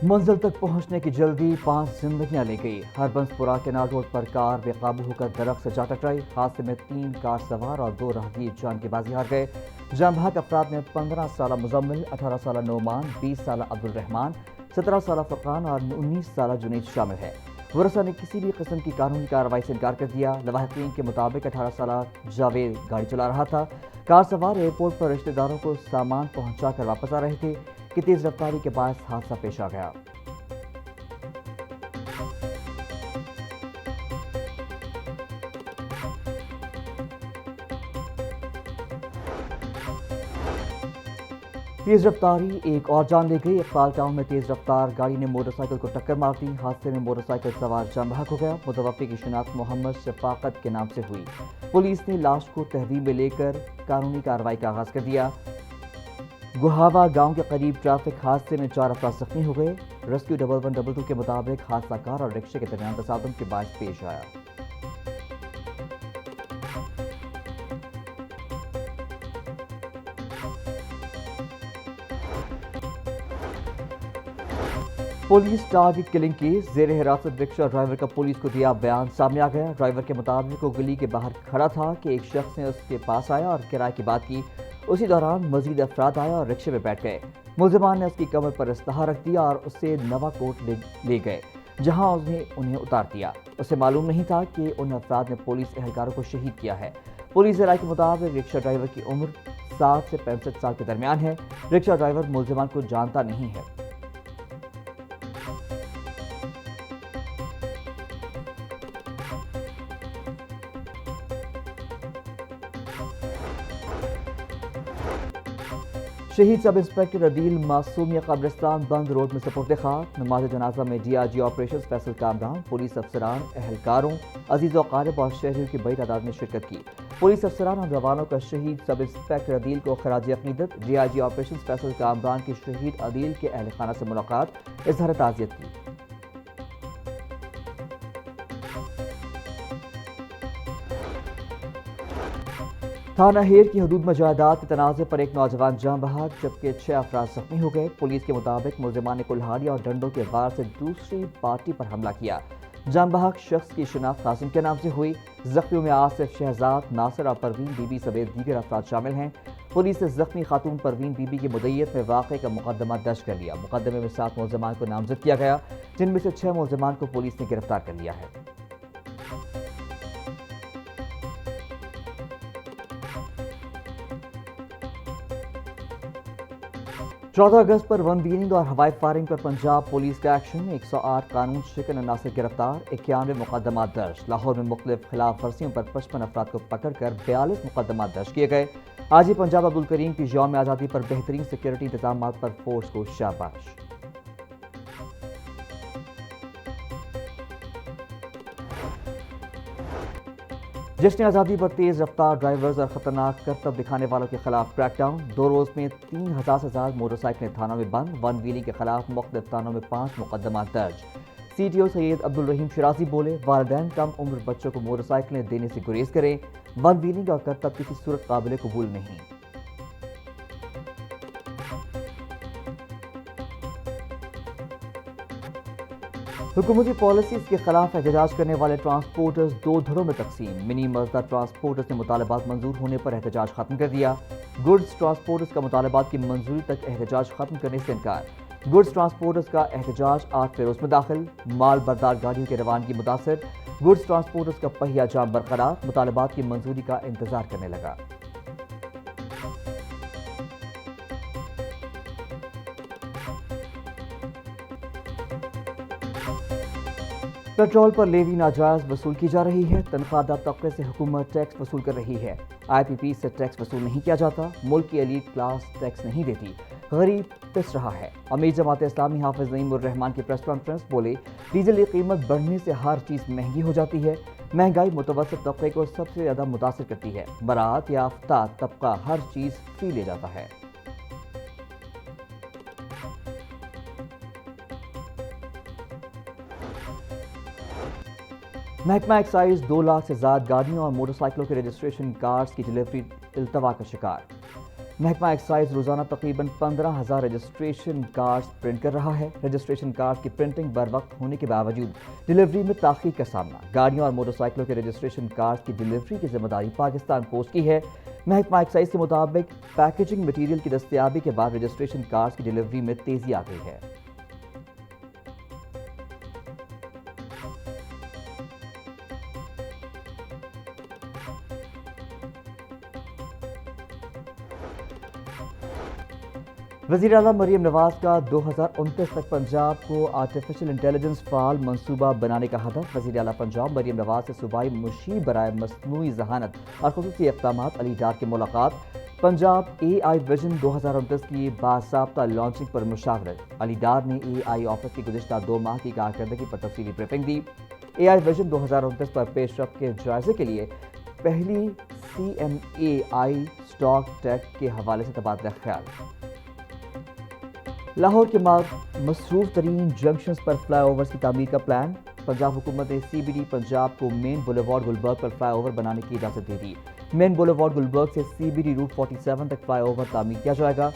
منزل تک پہنچنے کی جلدی 5 زندگیاں لے گئی۔ ہربنسپورہ کینال روڈ پر کار بے قابو ہو کر درخت سے جا ٹکرائی۔ حادثے میں 3 کار سوار اور 2 راہگیر جان کی بازی ہار گئے۔ جاں بحق افراد میں 15 سالہ مزمل، 18 سالہ نعمان، 20 سالہ عبدالرحمان، 17 سالہ فرقان اور 19 سالہ جنید شامل ہیں۔ ورثاء نے کسی بھی قسم کی قانونی کارروائی سے انکار کر دیا۔ لواحقین کے مطابق 18 سالہ جاوید گاڑی چلا رہا تھا۔ کار سوار ایئرپورٹ پر رشتہ داروں کو سامان پہنچا کر واپس آ رہے تھے کہ تیز رفتاری کے باعث حادثہ پیش آ گیا۔ تیز رفتاری ایک اور جان لے گئی۔ اقبال ٹاؤن میں تیز رفتار گاڑی نے موٹر سائیکل کو ٹکر مار دی۔ حادثے میں موٹر سائیکل سوار جاں بحق ہو گیا۔ متوفی کی شناخت محمد شفاقت کے نام سے ہوئی۔ پولیس نے لاش کو تحویل میں لے کر قانونی کارروائی کا آغاز کر دیا۔ گوہاوا گاؤں کے قریب ٹریفک حادثے میں 4 افراد زخمی ہو گئے۔ ریسکیو 1122 کے مطابق حادثہ کار اور رکشے کے درمیان تصادم کے باعث پیش آیا۔ پولیس ٹارگٹ کلنگ کیس، زیر حراست رکشہ ڈرائیور کا پولیس کو دیا بیان سامنے آ گیا۔ ڈرائیور کے مطابق وہ گلی کے باہر کھڑا تھا کہ ایک شخص نے اس کے پاس آیا اور کرائے کی بات کی۔ اسی دوران مزید افراد آیا اور رکشے میں بیٹھ گئے۔ ملزمان نے اس کی کمر پر استہا رکھ دیا اور اسے نوا کوٹ لے گئے، جہاں انہیں اتار دیا۔ اسے معلوم نہیں تھا کہ ان افراد نے پولیس اہلکاروں کو شہید کیا ہے۔ پولیس ذرائع کے مطابق رکشہ ڈرائیور کی عمر 60 سے 65 سال کے درمیان ہے۔ رکشہ ڈرائیور ملزمان کو جانتا نہیں ہے۔ شہید سب انسپکٹر عدیل معصومیہ قبرستان بند روڈ میں سپرد خاک۔ نماز جنازہ میں D I G operations Faisal Kamran, police افسران، اہلکاروں، عزیز و اقارب اور شہریوں کی بڑی تعداد نے شرکت کی۔ پولیس افسران اور جوانوں کا شہید سب انسپکٹر عدیل کو خراج عقیدت۔ D I G operations Faisal Kamran کی شہید عدیل کے اہل خانہ سے ملاقات، اظہار تعزیت کی۔ تھانہ ہیر کی حدود میں جائیداد کے تنازع پر ایک نوجوان جاں بحق جبکہ 6 افراد زخمی ہو گئے۔ پولیس کے مطابق ملزمان نے کلہاڑی اور ڈنڈوں کے وار سے دوسری پارٹی پر حملہ کیا۔ جاں بحق شخص کی شناخت قاسم کے نام سے ہوئی۔ زخمیوں میں آصف، شہزاد، ناصر اور پروین بی بی سمیت دیگر افراد شامل ہیں۔ پولیس نے زخمی خاتون پروین بی بی کی مدعیت میں واقعے کا مقدمہ درج کر لیا۔ مقدمے میں 7 ملزمان کو نامزد کیا گیا، جن میں سے 6 ملزمان کو پولیس نے گرفتار کر لیا ہے۔ 14 اگست پر ون ویلنگ اور ہوائی فائرنگ پر پنجاب پولیس کا ایکشن، 108 قانون شکن عناصر گرفتار، 91 مقدمات درج۔ لاہور میں مختلف خلاف ورزیوں پر 55 افراد کو پکڑ کر 42 مقدمات درج کیے گئے۔ آج ہی پنجاب عبدالکریم کی یوم آزادی پر بہترین سیکورٹی انتظامات پر فورس کو شاباش۔ جشن آزادی پر تیز رفتار ڈرائیورز اور خطرناک کرتب دکھانے والوں کے خلاف کریک ڈاؤن، 2 روز میں 3000 سے زیادہ موٹر سائیکلیں تھانوں میں بند۔ ون ویلنگ کے خلاف مختلف تھانوں میں 5 مقدمات درج۔ سی ٹی او سید عبدالرحیم شرازی بولے، والدین کم عمر بچوں کو موٹر سائیکلیں دینے سے گریز کریں، ون ویلنگ اور کرتب کسی صورت قابل قبول نہیں۔ حکومتی پالیسیز کے خلاف احتجاج کرنے والے ٹرانسپورٹرز 2 دھڑوں میں تقسیم۔ منی مزدہ ٹرانسپورٹرز نے مطالبات منظور ہونے پر احتجاج ختم کر دیا۔ گڈز ٹرانسپورٹرز کا مطالبات کی منظوری تک احتجاج ختم کرنے سے انکار۔ گڈز ٹرانسپورٹرز کا احتجاج 8 فیروز میں داخل، مال بردار گاڑیوں کی روانگی متاثر۔ گڈز ٹرانسپورٹرز کا پہیہ جام برقرار، مطالبات کی منظوری کا انتظار کرنے لگا۔ پیٹرول پر لیوی ناجائز وصول کی جا رہی ہے۔ تنخواہ دار طبقے سے حکومت ٹیکس وصول کر رہی ہے۔ آئی پی پی سے ٹیکس وصول نہیں کیا جاتا۔ ملک کی ایلیٹ کلاس ٹیکس نہیں دیتی، غریب پس رہا ہے۔ امیر جماعت اسلامی حافظ نعیم الرحمان کی پریس کانفرنس، بولے ڈیزل کی قیمت بڑھنے سے ہر چیز مہنگی ہو جاتی ہے۔ مہنگائی متوسط طبقے کو سب سے زیادہ متاثر کرتی ہے۔ برات یافتہ طبقہ ہر چیز فری لے جاتا ہے۔ محکمہ ایکسائز 2 لاکھ سے زائد گاڑیوں اور موٹر سائیکلوں کے رجسٹریشن کارڈز کی ڈیلیوری التوا کا شکار۔ محکمہ ایکسائز روزانہ تقریباً 15,000 رجسٹریشن کارڈز پرنٹ کر رہا ہے۔ رجسٹریشن کارڈ کی پرنٹنگ بر وقت ہونے کے باوجود ڈیلیوری میں تاخیر کا سامنا۔ گاڑیوں اور موٹر سائیکلوں کے رجسٹریشن کارڈز کی ڈیلیوری کی ذمہ داری پاکستان پوسٹ کی ہے۔ محکمہ ایکسائز کے مطابق پیکیجنگ مٹیریل کی دستیابی کے بعد رجسٹریشن کارڈز کی ڈیلیوری میں تیزی آ گئی ہے۔ وزیر اعلیٰ مریم نواز کا 2029 تک پنجاب کو آرٹیفیشل انٹیلیجنس فعال منصوبہ بنانے کا ہدف۔ وزیر اعلیٰ پنجاب مریم نواز سے صوبائی مشیر برائے مصنوعی ذہانت اور خصوصی اقدامات علی ڈار کی ملاقات۔ پنجاب اے آئی ویژن 2029 کی باضابطہ لانچنگ پر مشاورت۔ علی ڈار نے اے آئی آفس کی گزشتہ 2 ماہ کی کارکردگی پر تفصیلی بریفنگ دی۔ اے آئی ویژن 2029 پر پیش رفت کے جائزے کے لیے پہلی CMAI اسٹاک ٹیک کے حوالے سے تبادلہ خیال۔ لاہور کے مصروف ترین جنکشنز پر فلائی اوورز کی تعمیر کا پلان۔ پنجاب حکومت نے CBD پنجاب کو مین بولیوارڈ گلبرگ پر فلائی اوور بنانے کی اجازت دے دی۔ مین بولیوارڈ گلبرگ سے CBD روٹ 47 تک فلائی اوور تعمیر کیا جائے گا۔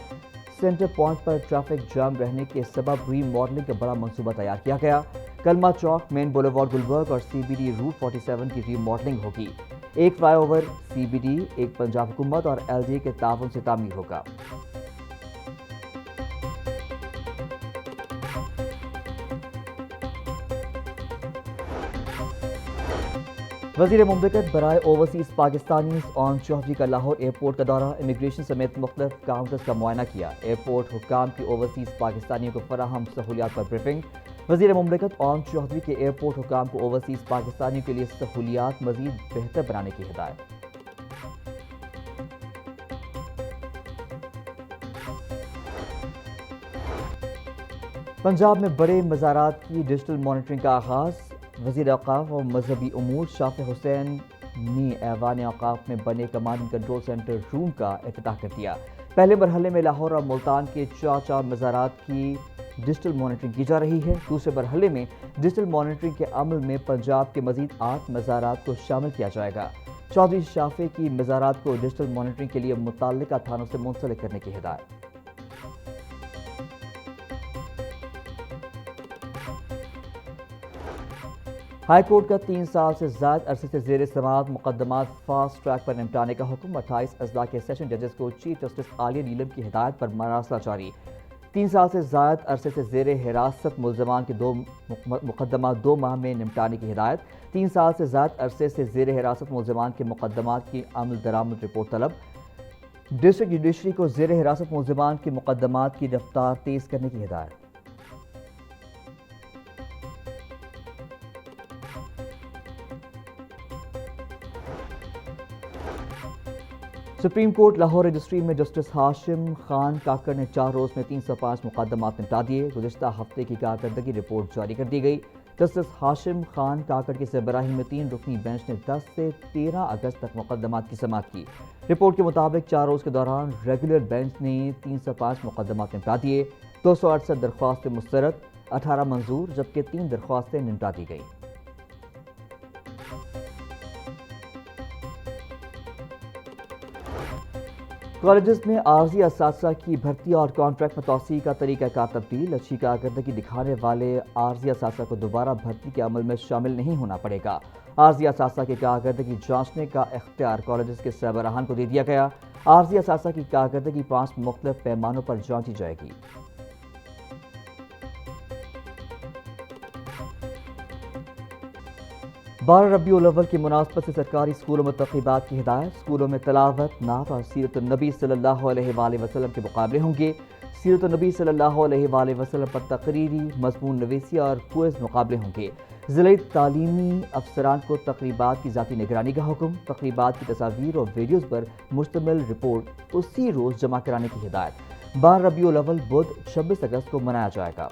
سینٹر پوائنٹ پر ٹریفک جام رہنے کے سبب ری ماڈلنگ کا بڑا منصوبہ تیار کیا گیا۔ کلمہ چوک، مین بولیوارڈ گلبرگ اور CBD روٹ 47 کی ری ماڈلنگ ہوگی۔ ایک فلائی اوور CBD ایک پنجاب حکومت اور LDA کے تعاون سے تعمیر ہوگا۔ وزیر مملکت برائے اوورسیز پاکستانیز اون چوہدری کا لاہور ایئرپورٹ کا دورہ، امیگریشن سمیت مختلف کاؤنٹرز کا معائنہ کیا۔ ایئرپورٹ حکام کی اوورسیز پاکستانیوں کو فراہم سہولیات پر بریفنگ۔ وزیر مملکت اون چوہدری کے ایئرپورٹ حکام کو اوورسیز پاکستانیوں کے لیے سہولیات مزید بہتر بنانے کی ہدایت۔ پنجاب میں بڑے مزارات کی ڈیجیٹل مانیٹرنگ کا آغاز۔ وزیر اوقاف اور مذہبی امور شافع حسین نے ایوان اوقاف میں بنے کمانڈ اینڈ کنٹرول سینٹر روم کا افتتاح کر دیا۔ پہلے مرحلے میں لاہور اور ملتان کے 4 مزارات کی ڈیجیٹل مانیٹرنگ کی جا رہی ہے۔ دوسرے مرحلے میں ڈیجیٹل مانیٹرنگ کے عمل میں پنجاب کے مزید 8 مزارات کو شامل کیا جائے گا۔ چودھری شافع کی مزارات کو ڈیجیٹل مانیٹرنگ کے لیے متعلقہ تھانوں سے منسلک کرنے کی ہدایت۔ ہائی کورٹ کا 3 سال سے زائد عرصے سے زیر سماعت مقدمات فاسٹ ٹریک پر نمٹانے کا حکم۔ 28 اضلاع کے سیشن ججز کو چیف جسٹس عالیہ نیلم کی ہدایت پر مراسلہ جاری۔ 3 سال سے زائد عرصے سے زیر حراست ملزمان کے 2 مقدمات 2 ماہ میں نمٹانے کی ہدایت۔ 3 سال سے زائد عرصے سے زیر حراست ملزمان کے مقدمات کی عمل درآمد رپورٹ طلب۔ ڈسٹرکٹ جوڈیشری کو زیر حراست ملزمان کے مقدمات کی رفتار تیز کرنے کی ہدایت۔ سپریم کورٹ لاہور رجسٹری میں جسٹس ہاشم خان کاکڑ نے 4 روز میں 305 مقدمات نمٹا دیے۔ گزشتہ ہفتے کی کارکردگی رپورٹ جاری کر دی گئی۔ جسٹس ہاشم خان کاکڑ کی سربراہی میں 3 رکنی بینچ نے 10 سے 13 اگست تک مقدمات کی سماعت کی۔ رپورٹ کے مطابق 4 روز کے دوران ریگولر بینچ نے 305 مقدمات نمٹا دیے۔ 268 درخواستیں مسترد، 18 منظور جبکہ 3 درخواستیں نمٹا دی گئی۔ کالجز میں عارضی اساتذہ کی بھرتی اور کانٹریکٹ میں توسیع کا طریقہ کار تبدیل۔ اچھی کارکردگی دکھانے والے عارضی اساتذہ کو دوبارہ بھرتی کے عمل میں شامل نہیں ہونا پڑے گا۔ عارضی اساتذہ کی کارکردگی جانچنے کا اختیار کالجز کے سربراہان کو دے دیا گیا۔ عارضی اساتذہ کی کارکردگی 5 مختلف پیمانوں پر جانچی جائے گی۔ 12 ربیع الاول کی مناسبت سے سرکاری اسکولوں میں تقریبات کی ہدایت۔ اسکولوں میں تلاوت، نعت اور سیرت النبی صلی اللہ علیہ وآلہ وسلم کے مقابلے ہوں گے۔ سیرت النبی صلی اللہ علیہ وآلہ وسلم پر تقریری، مضمون نویسی اور کوئز مقابلے ہوں گے۔ ضلعی تعلیمی افسران کو تقریبات کی ذاتی نگرانی کا حکم۔ تقریبات کی تصاویر اور ویڈیوز پر مشتمل رپورٹ اسی روز جمع کرانے کی ہدایت۔ 12 ربیع الاول بدھ 26 اگست کو منایا جائے گا۔